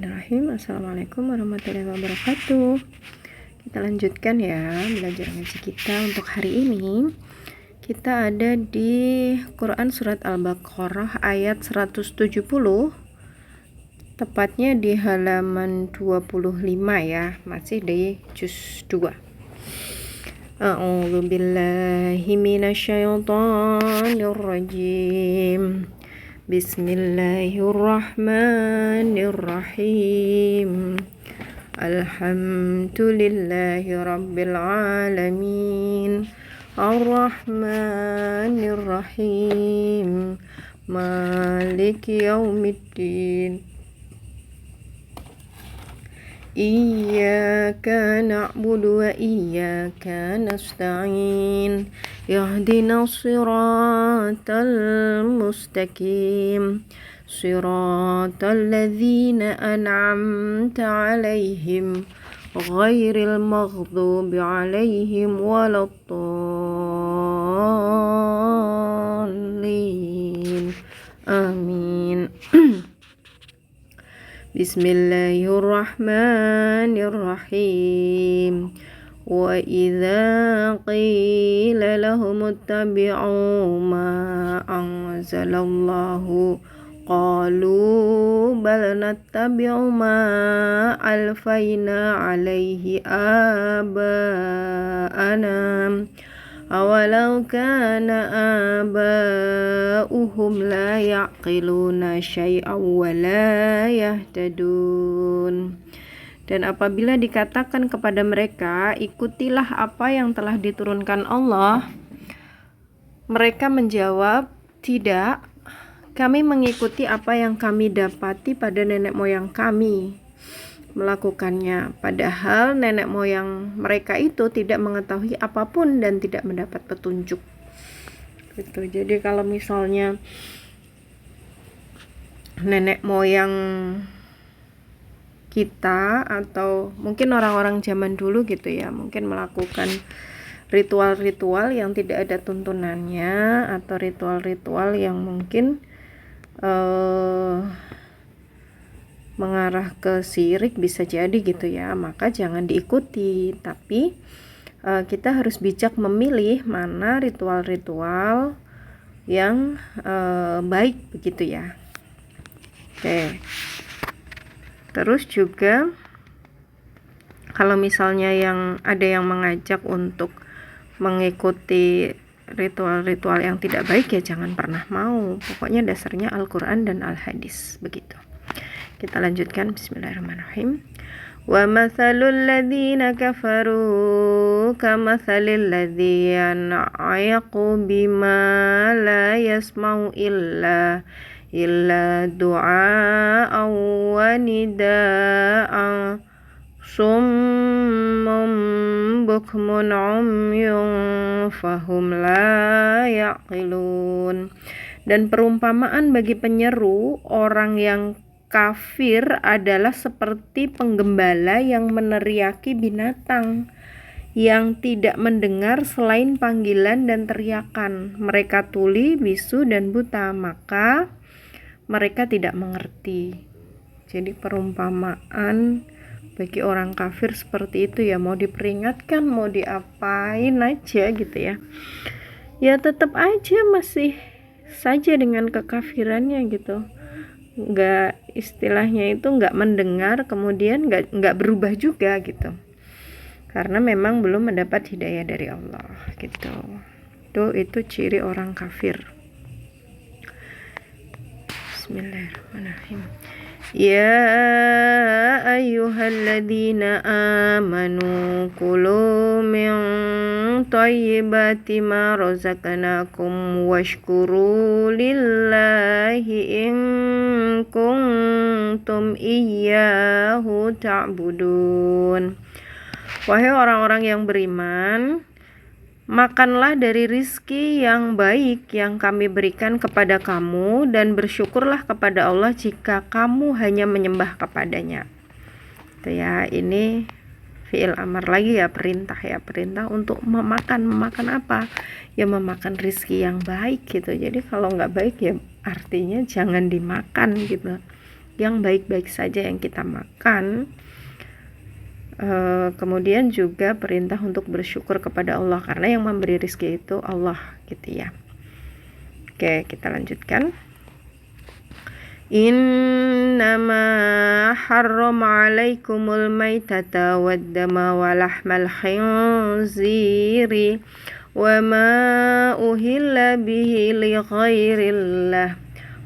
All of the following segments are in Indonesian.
Bismillahirrahmanirrahim. Assalamualaikum warahmatullahi wabarakatuh. Kita lanjutkan ya belajar ngaji kita untuk hari ini. Kita ada di Quran surat Al-Baqarah ayat 170, tepatnya di halaman 25 ya, masih di juz 2. A'udzu billahi minasyaitonir rajim. Bismillahirrahmanirrahim. Alhamdulillahi rabbil alamin. Ar-Rahmanir-Rahim. Maliki yaumiddin. Iyyaka na'budu wa iyyaka nasta'in. Ihdinas siratal mustaqim. Siratal ladzina an'amta 'alaihim ghairil maghdubi 'alaihim waladdallin. Amin. Bismillahirrahmanirrahim. Wa idza qila lahum ittabi'u ma anzalallahu qalu bal nattabi'u ma alfayna 'alaihi aba'ana awalau kana aba'uhum la ya'qiluna syai'an wa la yahtadun. Dan apabila dikatakan kepada mereka, ikutilah apa yang telah diturunkan Allah, mereka menjawab, tidak, kami mengikuti apa yang kami dapati pada nenek moyang kami melakukannya, padahal nenek moyang mereka itu tidak mengetahui apapun dan tidak mendapat petunjuk. Gitu. Jadi kalau misalnya nenek moyang kita atau mungkin orang-orang zaman dulu gitu ya, mungkin melakukan ritual-ritual yang tidak ada tuntunannya atau ritual-ritual yang mungkin mengarah ke syirik bisa jadi gitu ya, maka jangan diikuti. Tapi kita harus bijak memilih mana ritual-ritual yang baik begitu ya. Oke. Terus juga kalau misalnya yang ada yang mengajak untuk mengikuti ritual-ritual yang tidak baik, ya jangan pernah mau. Pokoknya dasarnya Al-Quran dan Al-Hadis begitu. Kita lanjutkan. Bismillahirrahmanirrahim. Wa mathalul ladzina kafaru kamathalil ladzi yan'aqu bima la yasma'u illa du'a'an wa nida'an summum bukmun umyun fahum la ya'qilun. Dan perumpamaan bagi penyeru orang yang kafir adalah seperti penggembala yang meneriaki binatang yang tidak mendengar selain panggilan dan teriakan. Mereka tuli, bisu, dan buta, maka mereka tidak mengerti. Jadi perumpamaan bagi orang kafir seperti itu ya, mau diperingatkan, mau diapain aja gitu ya, ya tetap aja masih saja dengan kekafirannya gitu. Nggak, istilahnya itu nggak mendengar, kemudian nggak berubah juga gitu, karena memang belum mendapat hidayah dari Allah gitu. Itu ciri orang kafir. Bismillahirrahmanirrahim. Ya ayyuhalladzina amanu kulu min thayyibati ma razaqnakum washkuru lillahi in kuntum iyyahu ta'budun. Wahai orang-orang yang beriman, makanlah dari rizki yang baik yang kami berikan kepada kamu dan bersyukurlah kepada Allah jika kamu hanya menyembah kepadanya. Itu ya, ini fi'il amar lagi ya, perintah untuk memakan apa? Ya memakan rizki yang baik gitu. Jadi kalau nggak baik ya artinya jangan dimakan gitu. yang baik-baik saja yang kita makan. Kemudian juga perintah untuk bersyukur kepada Allah, karena yang memberi rezeki itu Allah gitu ya. Oke, kita lanjutkan. Innama harrama alaikumul maitata waddama wa lahmal khinziri wa ma uhilla bihi li ghairillah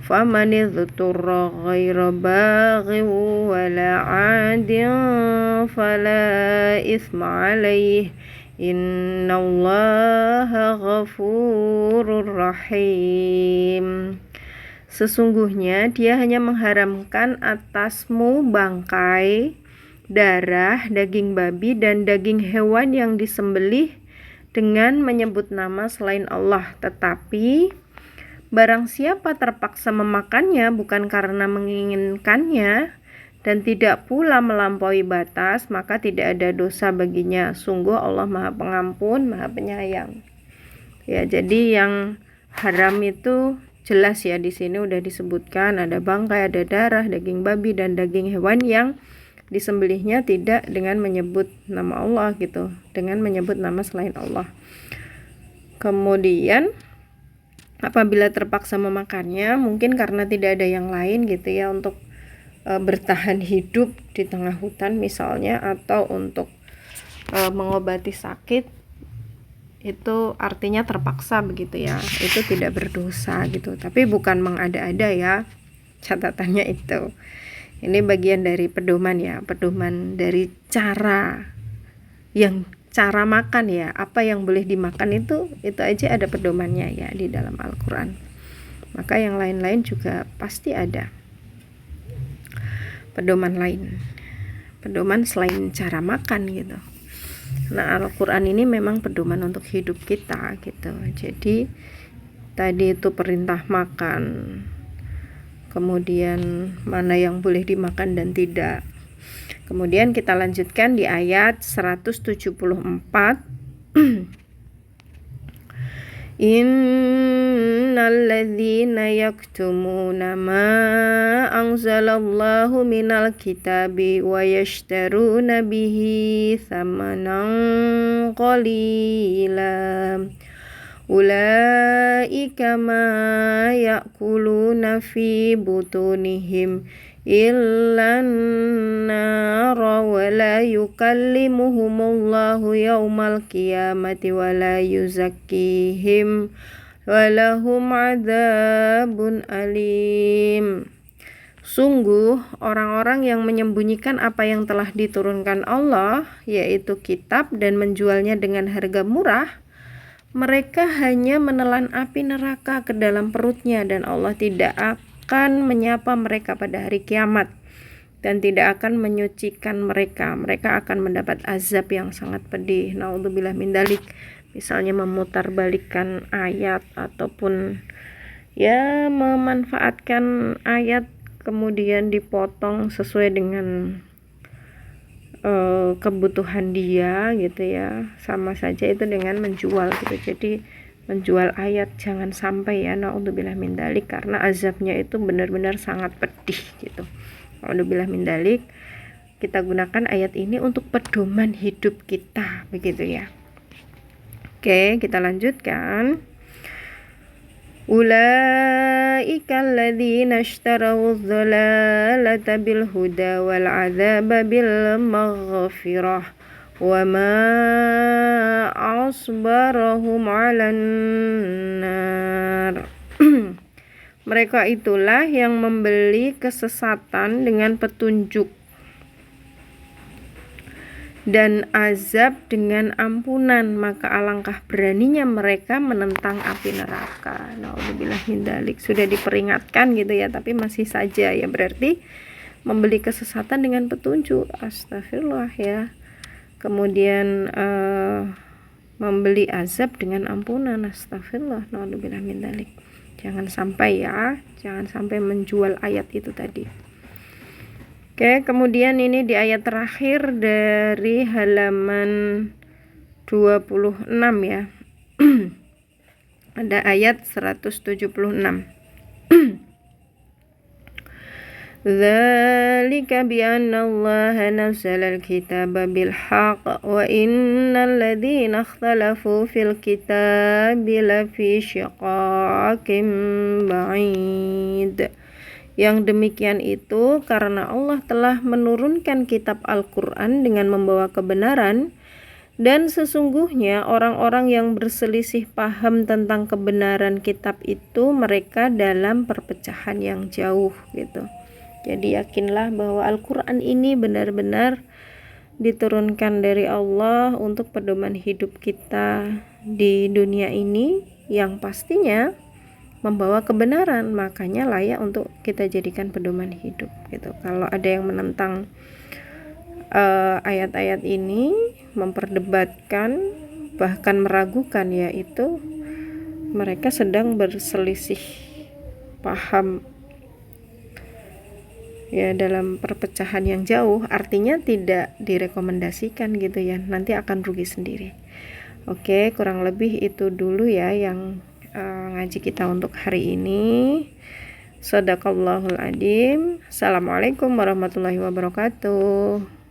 faman idhturra ghaira baghin wala 'adin fala itsma 'alaihi innallaha ghafurur rahim. Sesungguhnya dia hanya mengharamkan atasmu bangkai, darah, daging babi, dan daging hewan yang disembelih dengan menyebut nama selain Allah. Tetapi barang siapa terpaksa memakannya bukan karena menginginkannya dan tidak pula melampaui batas, maka tidak ada dosa baginya. Sungguh Allah Maha Pengampun, Maha Penyayang. Ya, jadi yang haram itu jelas ya, di sini udah disebutkan ada bangkai, ada darah, daging babi, dan daging hewan yang disembelihnya tidak dengan menyebut nama Allah gitu, dengan menyebut nama selain Allah. Kemudian apabila terpaksa memakannya, mungkin karena tidak ada yang lain gitu ya, untuk bertahan hidup di tengah hutan misalnya, atau untuk mengobati sakit, itu artinya terpaksa begitu ya, itu tidak berdosa gitu. Tapi bukan mengada-ada ya, catatannya itu. Ini bagian dari pedoman ya, pedoman dari cara makan ya, apa yang boleh dimakan itu aja ada pedomannya ya di dalam Al-Quran. Maka yang lain-lain juga pasti ada pedoman lain, pedoman selain cara makan gitu. Nah, Al-Quran ini memang pedoman untuk hidup kita gitu. Jadi tadi itu perintah makan, kemudian mana yang boleh dimakan dan tidak. Kemudian kita lanjutkan di ayat 174. Innalladzina yaktumuna ma anzalallahu minal kitabi wa yashtaruna bihi thamanan qalila ulaika ma ya'kuluna fi butunihim illan nara wa la yukallimuhumullahu yaumal qiyamati wa la yuzakkihim wa lahum adzabun alim. Sungguh orang-orang yang menyembunyikan apa yang telah diturunkan Allah, yaitu kitab, dan menjualnya dengan harga murah, mereka hanya menelan api neraka ke dalam perutnya, dan Allah tidak akan menyapa mereka pada hari kiamat dan tidak akan menyucikan mereka. Mereka akan mendapat azab yang sangat pedih. Naudzubillah min dzalik. Misalnya memutarbalikkan ayat ataupun ya memanfaatkan ayat kemudian dipotong sesuai dengan kebutuhan dia gitu ya, sama saja itu dengan menjual gitu. Jadi menjual ayat jangan sampai ya, naudzubillah min dzalik, karena azabnya itu benar-benar sangat pedih gitu. Naudzubillah min dzalik. Kita gunakan ayat ini untuk pedoman hidup kita begitu ya. Oke, kita lanjutkan. Ulaika alladzina ishtaraw adh-dhalalata bil huda wal 'adzaba bil maghfirah wa ma asbarahum 'alan nar. Mereka itulah yang membeli kesesatan dengan petunjuk dan azab dengan ampunan, maka alangkah beraninya mereka menentang api neraka. Naudzubillah min dzalik. Sudah diperingatkan gitu ya, tapi masih saja ya, berarti membeli kesesatan dengan petunjuk. Astagfirullah ya. Kemudian membeli azab dengan ampunan. Astagfirullah. Naudzubillah min dzalik. Jangan sampai ya, jangan sampai menjual ayat itu tadi. Oke, kemudian ini di ayat terakhir dari halaman 26 ya. Ada ayat 176. Dzalika bi anna Allaha nazzala al-kitaba bil haqq wa innal ladzina ikhtalafu fil kitabi lafi shiqaqin ba'id. Yang demikian itu karena Allah telah menurunkan kitab Al-Quran dengan membawa kebenaran, dan sesungguhnya orang-orang yang berselisih paham tentang kebenaran kitab itu mereka dalam perpecahan yang jauh gitu. Jadi yakinlah bahwa Al-Quran ini benar-benar diturunkan dari Allah untuk pedoman hidup kita di dunia ini yang pastinya membawa kebenaran, makanya layak untuk kita jadikan pedoman hidup gitu. Kalau ada yang menentang ayat-ayat ini, memperdebatkan, bahkan meragukan, yaitu mereka sedang berselisih paham ya dalam perpecahan yang jauh, artinya tidak direkomendasikan gitu ya, nanti akan rugi sendiri. Oke, kurang lebih itu dulu ya yang ngaji kita untuk hari ini. Shadaqallahul adzim. Assalamualaikum warahmatullahi wabarakatuh.